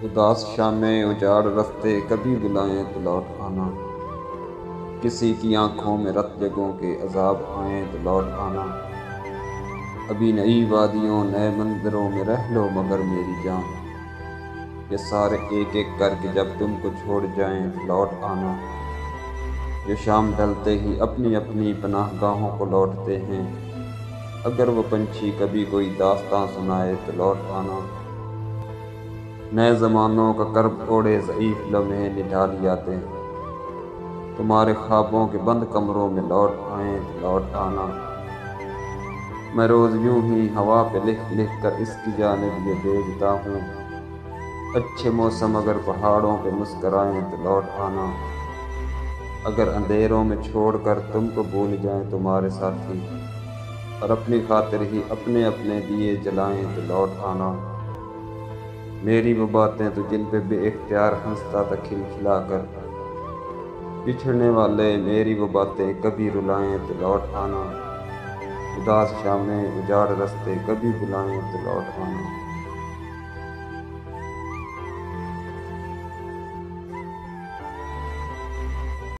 اداس شامیں اجاڑ رستے کبھی بلائیں تو لوٹ آنا، کسی کی آنکھوں میں رت جگہوں کے عذاب آئیں تو لوٹ آنا۔ ابھی نئی وادیوں نئے منظروں میں رہ لو مگر میری جان، یہ سارے ایک ایک کر کے جب تم کو چھوڑ جائیں تو لوٹ آنا۔ جو شام ڈھلتے ہی اپنی اپنی پناہ گاہوں کو لوٹتے ہیں، اگر وہ پنچھی کبھی کوئی داستاں سنائے تو لوٹ آنا۔ نئے زمانوں کا کرب اوڑھے ضعیف لمحے نڈھال یادیں، تمہارے خوابوں کے بند کمروں میں لوٹ آئیں تو لوٹ آنا۔ میں روز یوں ہی ہوا پہ لکھ لکھ کر اس کی جانب یہ بھیجتا ہوں، اچھے موسم اگر پہاڑوں پہ مسکرائیں تو لوٹ آنا۔ اگر اندھیروں میں چھوڑ کر تم کو بھول جائیں تمہارے ساتھی، اور اپنی خاطر ہی اپنے اپنے دیے جلائیں تو لوٹ آنا۔ میری وہ باتیں تو جن پہ بے اختیار ہنستا تھا کھلکھلا کر، بچھڑنے والے میری وہ باتیں کبھی رلائیں تو لوٹ آنا۔ اداس شامیں اجاڑ رستے کبھی بلائیں تو لوٹ آنا۔